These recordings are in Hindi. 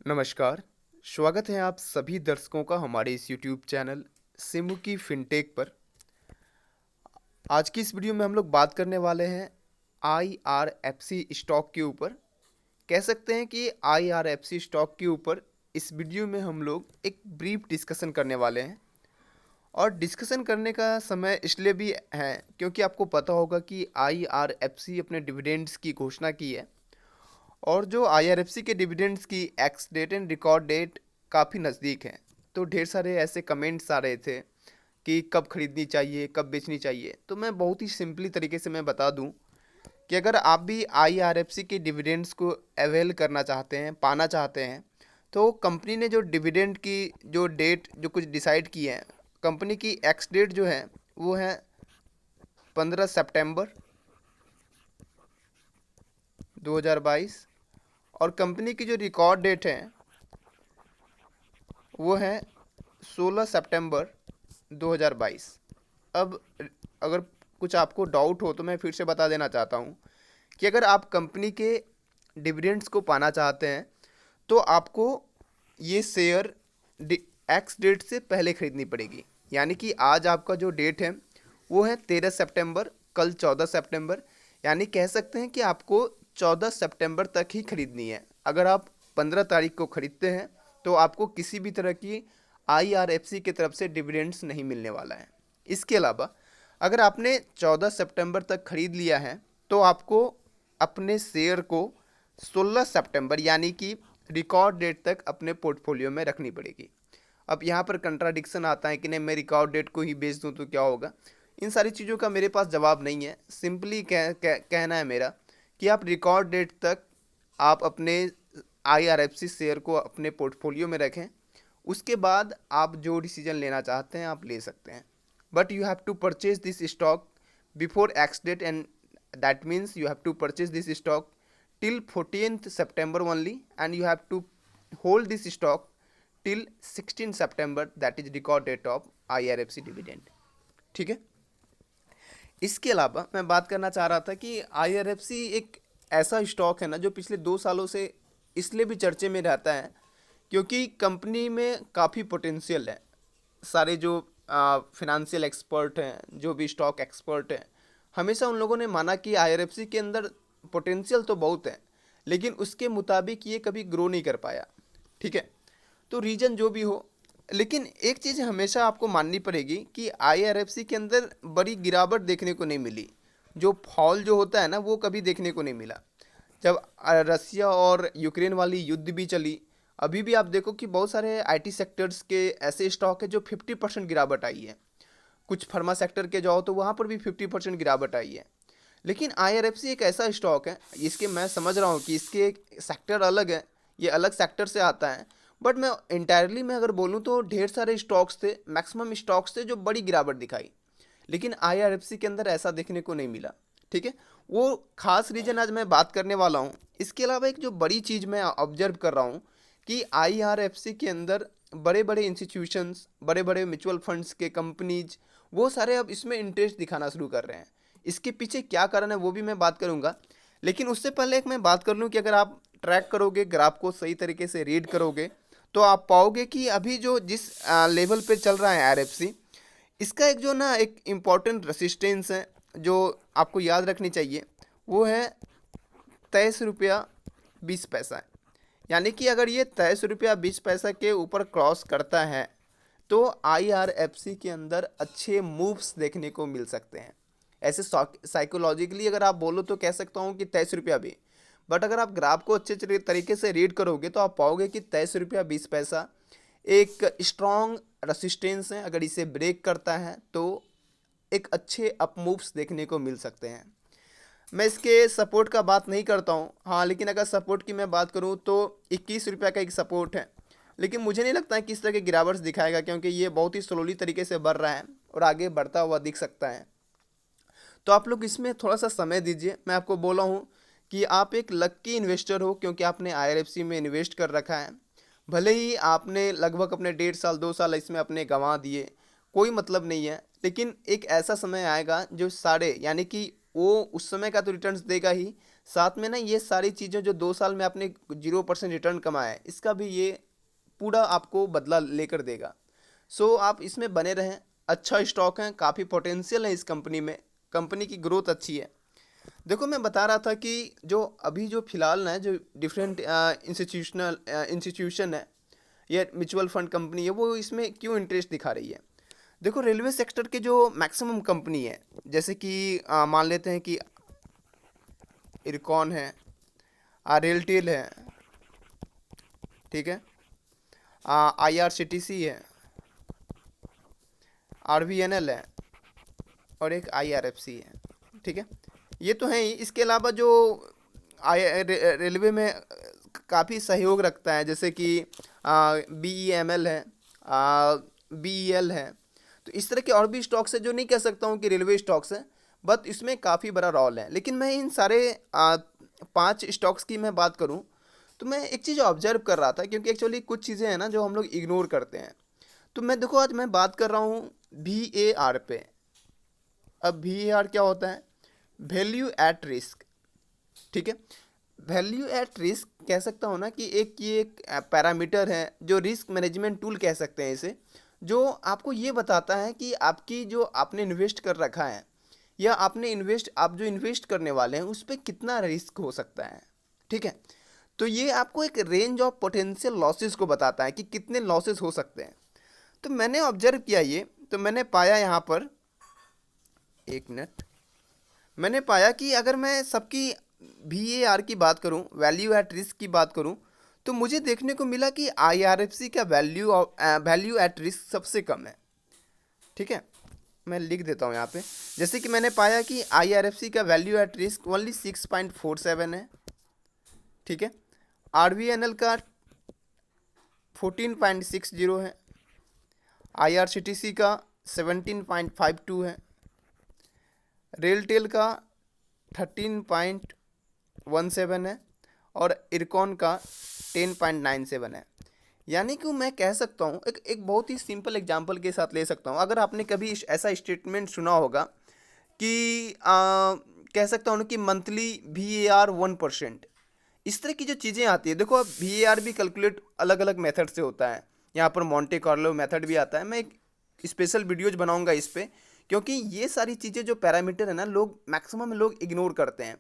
नमस्कार। स्वागत है आप सभी दर्शकों का हमारे इस यूट्यूब चैनल सिमू की फिनटेक पर। आज की इस वीडियो में हम लोग बात करने वाले हैं आईआरएफसी स्टॉक के ऊपर। कह सकते हैं कि आईआरएफसी स्टॉक के ऊपर इस वीडियो में हम लोग एक ब्रीफ डिस्कशन करने वाले हैं। और डिस्कशन करने का समय इसलिए भी है क्योंकि आपको पता होगा कि आईआरएफसी अपने डिविडेंड्स की घोषणा की है। और जो आईआरएफसी के डिविडेंड्स की ex date and record date काफ़ी नज़दीक है, तो ढेर सारे ऐसे कमेंट्स आ रहे थे कि कब खरीदनी चाहिए, कब बेचनी चाहिए। तो मैं बहुत ही सिंपली तरीके से मैं बता दूं कि अगर आप भी आईआरएफसी के डिविडेंड्स को अवेल करना चाहते हैं, पाना चाहते हैं, तो कंपनी ने जो डिविडेंड की जो डेट जो कुछ डिसाइड की है, कंपनी की एक्स डेट जो है वो है 15 सितंबर 2022। और कंपनी की जो रिकॉर्ड डेट है वो है 16 सितंबर 2022। अब अगर कुछ आपको डाउट हो तो मैं फिर से बता देना चाहता हूँ कि अगर आप कंपनी के डिविडेंड्स को पाना चाहते हैं तो आपको ये शेयर एक्स डेट से पहले खरीदनी पड़ेगी। यानी कि आज आपका जो डेट है वो है 13 सितंबर, कल 14 सितंबर। यानी कह सकते हैं कि आपको 14 सितंबर तक ही खरीदनी है। अगर आप 15 तारीख को खरीदते हैं तो आपको किसी भी तरह की आईआरएफसी की तरफ से डिविडेंड्स नहीं मिलने वाला है। इसके अलावा अगर आपने 14 सितंबर तक खरीद लिया है तो आपको अपने शेयर को 16 सितंबर यानी कि रिकॉर्ड डेट तक अपने पोर्टफोलियो में रखनी पड़ेगी। अब यहाँ पर कंट्राडिक्शन आता है कि नहीं, मैं रिकॉर्ड डेट को ही बेच दूँ तो क्या होगा। इन सारी चीज़ों का मेरे पास जवाब नहीं है। सिंपली कहना है मेरा कि आप रिकॉर्ड डेट तक आप अपने आईआरएफसी शेयर को अपने पोर्टफोलियो में रखें। उसके बाद आप जो डिसीजन लेना चाहते हैं आप ले सकते हैं। But you have to purchase this stock before ex date, and that means you have to purchase this stock till 14th September only, and you have to hold this stock till 16 September, that is record date of IRFC dividend। ठीक है। इसके अलावा मैं बात करना चाह रहा था कि आईआरएफसी एक ऐसा स्टॉक है ना जो पिछले 2 सालों से इसलिए भी चर्चे में रहता है क्योंकि कंपनी में काफ़ी पोटेंशियल है। सारे जो फिनेंशियल एक्सपर्ट हैं, जो भी स्टॉक एक्सपर्ट हैं, हमेशा उन लोगों ने माना कि आईआरएफसी के अंदर पोटेंशियल तो बहुत है लेकिन उसके मुताबिक ये कभी ग्रो नहीं कर पाया। ठीक है। तो रीज़न जो भी हो, लेकिन एक चीज़ हमेशा आपको माननी पड़ेगी कि आईआरएफसी के अंदर बड़ी गिरावट देखने को नहीं मिली। जो फॉल जो होता है ना वो कभी देखने को नहीं मिला। जब रसिया और यूक्रेन वाली युद्ध भी चली, अभी भी आप देखो कि बहुत सारे आईटी सेक्टर्स के ऐसे स्टॉक है जो 50% गिरावट आई है। कुछ फार्मा सेक्टर के जाओ तो वहाँ पर भी 50% गिरावट आई है। लेकिन आईआरएफसी एक ऐसा स्टॉक है, इसके मैं समझ रहा हूँ कि इसके सेक्टर अलग है, ये अलग सेक्टर से आता है। बट मैं इंटायरली मैं अगर बोलूँ तो ढेर सारे स्टॉक्स थे, मैक्सिमम स्टॉक्स थे जो बड़ी गिरावट दिखाई, लेकिन आईआरएफसी के अंदर ऐसा देखने को नहीं मिला। ठीक है। वो खास रीज़न आज मैं बात करने वाला हूँ। इसके अलावा एक जो बड़ी चीज़ मैं ऑब्जर्व कर रहा हूँ कि आईआरएफसी के अंदर बड़े बड़े इंस्टीट्यूशंस, बड़े बड़े म्यूचुअल फंड्स के कंपनीज, वो सारे अब इसमें इंटरेस्ट दिखाना शुरू कर रहे हैं। इसके पीछे क्या कारण है वो भी मैं बात करूंगा। लेकिन उससे पहले एक मैं बात कर लूँ कि अगर आप ट्रैक करोगे, ग्राफ को सही तरीके से रीड करोगे, तो आप पाओगे कि अभी जो जिस लेवल पे चल रहा है आईआरएफसी, इसका एक जो ना एक इम्पॉर्टेंट रेसिस्टेंस है जो आपको याद रखनी चाहिए, वो है 23 रुपया 20 पैसा। यानी कि अगर ये 23 रुपया 20 पैसा के ऊपर क्रॉस करता है तो आईआरएफसी के अंदर अच्छे मूव्स देखने को मिल सकते हैं। ऐसे साइकोलॉजिकली अगर आप बोलो तो कह सकता हूँ कि 23 रुपया भी, बट अगर आप ग्राफ को अच्छे तरीके से रीड करोगे तो आप पाओगे कि 23 रुपया 20 पैसा एक स्ट्रॉन्ग रेसिस्टेंस है। अगर इसे ब्रेक करता है तो एक अच्छे अप मूव्स देखने को मिल सकते हैं। मैं इसके सपोर्ट का बात नहीं करता हूँ, हाँ, लेकिन अगर सपोर्ट की मैं बात करूँ तो 21 रुपया का एक सपोर्ट है। लेकिन मुझे नहीं लगता है कि इस तरह के गिरावट्स दिखाएगा क्योंकि ये बहुत ही स्लोली तरीके से बढ़ रहा है और आगे बढ़ता हुआ दिख सकता है। तो आप लोग इसमें थोड़ा सा समय दीजिए। मैं आपको बोला हूँ कि आप एक लक्की इन्वेस्टर हो क्योंकि आपने आईआरएफसी में इन्वेस्ट कर रखा है। भले ही आपने लगभग अपने 1.5 साल 2 साल इसमें अपने गंवा दिए, कोई मतलब नहीं है, लेकिन एक ऐसा समय आएगा जो सारे यानी कि वो उस समय का तो रिटर्न्स देगा ही, साथ में ना ये सारी चीज़ें जो 2 साल में आपने 0% रिटर्न कमाया है, इसका भी ये पूरा आपको बदला लेकर देगा। सो आप इसमें बने रहें। अच्छा स्टॉक है, काफ़ी पोटेंशियल है इस कंपनी में, कंपनी की ग्रोथ अच्छी है। देखो मैं बता रहा था कि जो अभी जो फिलहाल ना जो डिफरेंट इंस्टीट्यूशन है या म्यूचुअल फंड कंपनी है, वो इसमें क्यों इंटरेस्ट दिखा रही है। देखो रेलवे सेक्टर के जो मैक्सिमम कंपनी है, जैसे कि मान लेते हैं कि इरकॉन है, रेलटेल है, ठीक है, IRCTC है, RVNL है, और एक IRFC है, ठीक है। ये तो है ही। इसके अलावा जो रेलवे में काफ़ी सहयोग रखता है, जैसे कि BEML है, BEL है। तो इस तरह के और भी स्टॉक्स है, जो नहीं कह सकता हूँ कि रेलवे स्टॉक्स हैं, बट इसमें काफ़ी बड़ा रोल है। लेकिन मैं इन सारे 5 स्टॉक्स की मैं बात करूँ तो मैं एक चीज़ ऑब्जर्व कर रहा था, क्योंकि एक्चुअली कुछ चीज़ें हैं ना जो हम लोग इग्नोर करते हैं। तो मैं देखो आज मैं बात कर रहा हूँ VAR पे। अब VAR क्या होता है? वैल्यू एट रिस्क, ठीक है। वैल्यू एट रिस्क कह सकता हूँ ना कि ये एक पैरामीटर है, जो रिस्क मैनेजमेंट टूल कह सकते हैं इसे, जो आपको ये बताता है कि आपकी जो आपने इन्वेस्ट कर रखा है, या आप जो इन्वेस्ट करने वाले हैं उस पर कितना रिस्क हो सकता है, ठीक है। तो ये आपको एक रेंज ऑफ पोटेंशियल लॉसेस को बताता है कि कितने लॉसेस हो सकते हैं। तो मैंने ऑब्जर्व किया ये, तो मैंने पाया यहाँ पर, एक मिनट, मैंने पाया कि अगर मैं सबकी VAR की बात करूं, वैल्यू एट रिस्क की बात करूं, तो मुझे देखने को मिला कि IRFC का वैल्यू एट रिस्क सबसे कम है, ठीक है। मैं लिख देता हूं यहाँ पे। जैसे कि मैंने पाया कि IRFC का वैल्यू एट रिस्क ओनली 6.47 है, ठीक है। RVNL का 14.60 है, IRCTC का 17.52 है, रेलटेल का 13.17 है, और इरकॉन का 10.97 है। यानी कि मैं कह सकता हूँ, एक बहुत ही सिंपल एग्जांपल के साथ ले सकता हूँ। अगर आपने कभी ऐसा स्टेटमेंट सुना होगा कि कह सकता हूँ ना कि मंथली VAR 1%, इस तरह की जो चीज़ें आती है। देखो अब VAR भी कैलकुलेट अलग अलग मेथड से होता है, यहाँ पर मॉन्टे कार्लो मेथड भी आता है। मैं एक स्पेशल वीडियोज बनाऊंगा इस पे, क्योंकि ये सारी चीज़ें जो पैरामीटर है ना, लोग मैक्सिमम लोग इग्नोर करते हैं।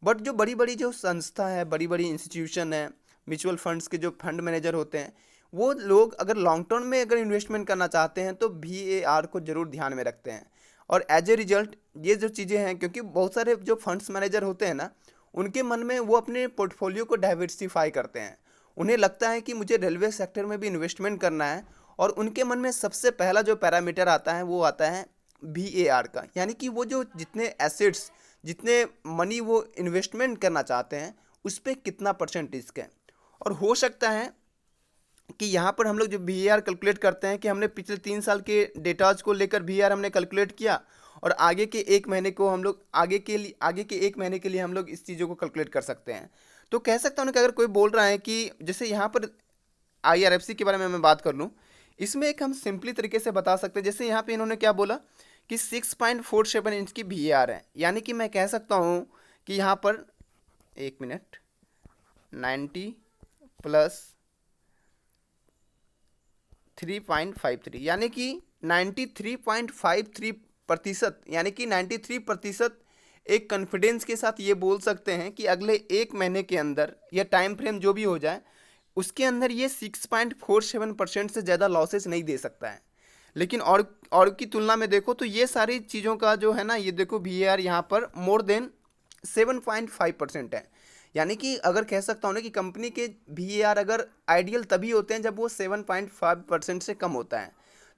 बट जो बड़ी बड़ी जो संस्था है, बड़ी बड़ी इंस्टीट्यूशन है, म्यूचुअल फंड्स के जो फंड मैनेजर होते हैं, वो लोग अगर लॉन्ग टर्म में अगर इन्वेस्टमेंट करना चाहते हैं तो VAR को ज़रूर ध्यान में रखते हैं। और एज ए रिजल्ट ये जो चीज़ें हैं, क्योंकि बहुत सारे जो फंड्स मैनेजर होते हैं ना, उनके मन में वो अपने पोर्टफोलियो को डाइवर्सिफाई करते हैं। उन्हें लगता है कि मुझे रेलवे सेक्टर में भी इन्वेस्टमेंट करना है, और उनके मन में सबसे पहला जो पैरामीटर आता है वो आता है VAR का। यानी कि वो जो जितने एसेट्स, जितने मनी वो इन्वेस्टमेंट करना चाहते हैं, उस पर कितना % रिस्क है। और हो सकता है कि यहाँ पर हम लोग जो VAR कैलकुलेट करते हैं, कि हमने पिछले 3 साल के डेटाज को लेकर VAR हमने कैलकुलेट किया, और आगे के 1 महीने को हम लोग आगे के 1 महीने के लिए हम लोग इस चीज़ों को कैलकुलेट कर सकते हैं। तो कह सकता हूँ कि अगर कोई बोल रहा है कि जैसे यहाँ पर IRFC के बारे में मैं बात कर लूँ, इसमें एक हम सिंपली तरीके से बता सकते हैं। जैसे यहाँ पे इन्होंने क्या बोला कि 6.47 इंच की VAR है, यानी कि मैं कह सकता हूँ कि यहाँ पर, एक मिनट, 90 प्लस 3.53, यानी कि 93.53%, यानी कि 93% एक कॉन्फिडेंस के साथ ये बोल सकते हैं कि अगले 1 महीने के अंदर, या टाइम फ्रेम जो भी हो जाए, उसके अंदर ये 6.47% से ज़्यादा लॉसेस नहीं दे सकता है। लेकिन और की तुलना में देखो तो ये सारी चीज़ों का जो है ना, ये देखो VAR यहाँ पर मोर देन 7.5% है। यानी कि अगर कह सकता हूँ ना कि कंपनी के VAR अगर आइडियल तभी होते हैं जब वो 7.5% से कम होता है,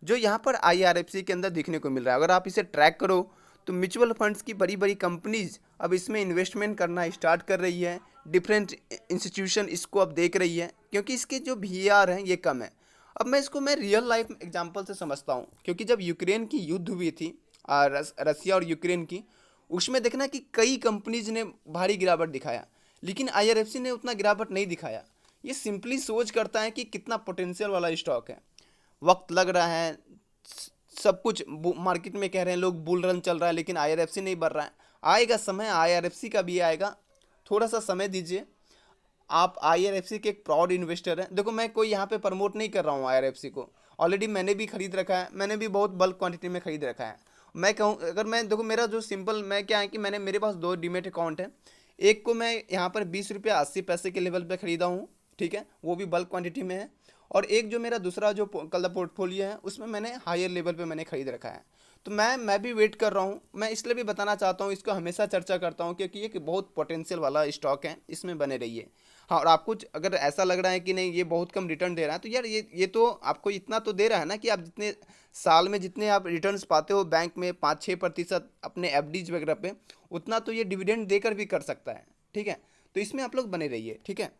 जो यहाँ पर IRFC के अंदर दिखने को मिल रहा है। अगर आप इसे ट्रैक करो तो म्यूचुअल फंड्स की बड़ी बड़ी कंपनीज अब इसमें इन्वेस्टमेंट करना स्टार्ट कर रही है। डिफरेंट इंस्टीट्यूशन इसको अब देख रही है, क्योंकि इसके जो VAR हैं ये कम है। अब मैं रियल लाइफ एग्जांपल से समझता हूँ, क्योंकि जब यूक्रेन की युद्ध हुई थी, रसिया और यूक्रेन की, उसमें देखना कि कई कंपनीज ने भारी गिरावट दिखाया, लेकिन IRFC ने उतना गिरावट नहीं दिखाया। ये सिंपली सोच करता है कि कितना पोटेंशियल वाला स्टॉक है, वक्त लग रहा है, सब कुछ मार्केट में कह रहे हैं लोग, बुल रन चल रहा है, लेकिन IRFC नहीं बढ़ रहा है। आएगा समय, IRFC का भी आएगा, थोड़ा सा समय दीजिए। आप IRFC के एक प्राउड इन्वेस्टर हैं। देखो मैं कोई यहाँ पे प्रमोट नहीं कर रहा हूँ IRFC को, ऑलरेडी मैंने भी खरीद रखा है, मैंने भी बहुत बल्क क्वांटिटी में खरीद रखा है। मैं कहूँ अगर मैं देखो मेरा जो सिंपल मैं क्या है कि मैंने मेरे पास दो डीमेट अकाउंट है। एक को मैं यहाँ पर 20 रुपये 80 पैसे के लेवल पे ख़रीदा हूँ, ठीक है, वो भी बल्क क्वांटिटी में है। और एक जो मेरा दूसरा जो कल पोर्टफोलियो है उसमें मैंने हायर लेवल पे मैंने खरीद रखा है। तो मैं भी वेट कर रहा हूँ। मैं इसलिए भी बताना चाहता हूँ, इसको हमेशा चर्चा करता हूँ क्योंकि ये कि बहुत पोटेंशियल वाला स्टॉक है, इसमें बने रहिए। हाँ, और आपको अगर ऐसा लग रहा है कि नहीं ये बहुत कम रिटर्न दे रहा है, तो यार ये तो आपको इतना तो दे रहा है ना कि आप जितने साल में जितने आप रिटर्न्स पाते हो बैंक में 5-6% अपने एफडीज वगैरह पे, उतना तो ये डिविडेंड देकर भी कर सकता है, ठीक है। तो इसमें आप लोग बने रहिए, ठीक है।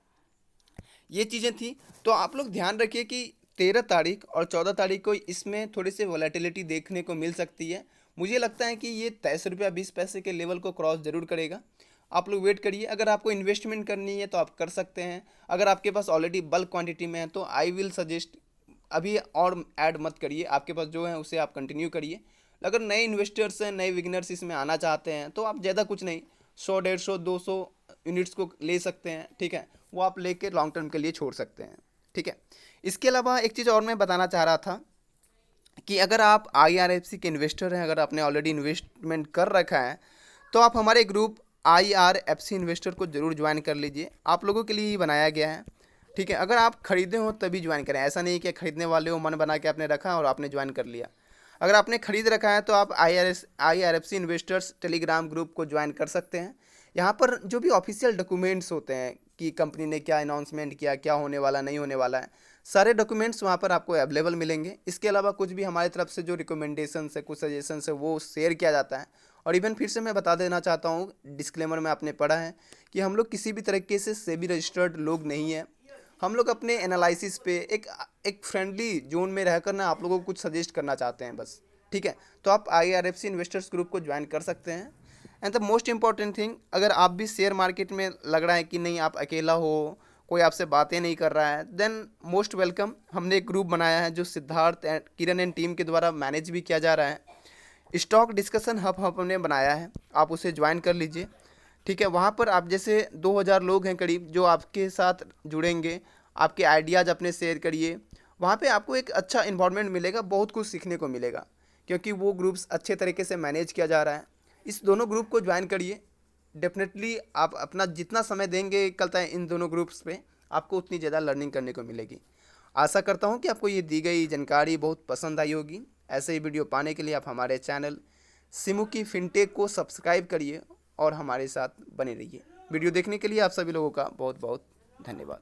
ये चीज़ें थी। तो आप लोग ध्यान रखिए कि 13 तारीख और 14 तारीख को इसमें थोड़ी सी वॉलेटिलिटी देखने को मिल सकती है। मुझे लगता है कि ये 23 रुपया 20 पैसे के लेवल को क्रॉस जरूर करेगा। आप लोग वेट करिए। अगर आपको इन्वेस्टमेंट करनी है तो आप कर सकते हैं। अगर आपके पास ऑलरेडी बल्क क्वांटिटी में है तो आई विल सजेस्ट अभी और ऐड मत करिए, आपके पास जो है उसे आप कंटिन्यू करिए। अगर नए इन्वेस्टर्स हैं, नए बिगनर्स इसमें आना चाहते हैं तो आप ज़्यादा कुछ नहीं, 100 150 200 यूनिट्स को ले सकते हैं, ठीक है। वो आप लेके लॉन्ग टर्म के लिए छोड़ सकते हैं, ठीक है। इसके अलावा एक चीज़ और मैं बताना चाह रहा था कि अगर आप IRFC के इन्वेस्टर हैं, अगर आपने ऑलरेडी इन्वेस्टमेंट कर रखा है तो आप हमारे ग्रुप IRFC इन्वेस्टर को ज़रूर ज्वाइन कर लीजिए। आप लोगों के लिए ही बनाया गया है, ठीक है। अगर आप खरीदे हो तभी ज्वाइन करें, ऐसा नहीं कि खरीदने वाले हो मन बना के आपने रखा और आपने ज्वाइन कर लिया। अगर आपने खरीद रखा है तो आप IRFC इन्वेस्टर्स टेलीग्राम ग्रुप को ज्वाइन कर सकते हैं। यहाँ पर जो भी ऑफिशियल डॉक्यूमेंट्स होते हैं कि कंपनी ने क्या अनाउंसमेंट किया, क्या होने वाला नहीं होने वाला है, सारे डॉक्यूमेंट्स वहाँ पर आपको अवेलेबल मिलेंगे। इसके अलावा कुछ भी हमारी तरफ से जो रिकमेंडेशंस है, कुछ सजेशंस है, वो शेयर किया जाता है। और इवन फिर से मैं बता देना चाहता हूँ, डिस्क्लेमर में आपने पढ़ा है कि हम लोग किसी भी तरीके से सेबी रजिस्टर्ड लोग नहीं हैं। हम लोग अपने एनालिसिस पे एक फ्रेंडली जोन में रहकर ना आप लोगों को कुछ सजेस्ट करना चाहते हैं बस, ठीक है। तो आप IRFC इन्वेस्टर्स ग्रुप को ज्वाइन कर सकते हैं। And the most important thing, अगर आप भी शेयर मार्केट में लग रहा है कि नहीं आप अकेला हो, कोई आपसे बातें नहीं कर रहा है, देन मोस्ट वेलकम। हमने एक ग्रुप बनाया है जो Siddharth and Kiran and team के द्वारा मैनेज भी किया जा रहा है। स्टॉक डिस्कशन हब हमने बनाया है, आप उसे ज्वाइन कर लीजिए, ठीक है। वहाँ पर आप जैसे 2000 लोग हैं करीब जो आपके साथ जुड़ेंगे, आपके आइडियाज़ अपने शेयर करिए। वहाँ पे आपको एक अच्छा इन्वायरमेंट मिलेगा, बहुत कुछ सीखने को मिलेगा क्योंकि वो ग्रुप्स अच्छे तरीके से मैनेज किया जा रहा है। इस दोनों ग्रुप को ज्वाइन करिए। डेफिनेटली आप अपना जितना समय देंगे कल तक इन दोनों ग्रुप्स पे, आपको उतनी ज़्यादा लर्निंग करने को मिलेगी। आशा करता हूँ कि आपको ये दी गई जानकारी बहुत पसंद आई होगी। ऐसे ही वीडियो पाने के लिए आप हमारे चैनल सिमू की फिनटेक को सब्सक्राइब करिए और हमारे साथ बने रहिए। वीडियो देखने के लिए आप सभी लोगों का बहुत बहुत धन्यवाद।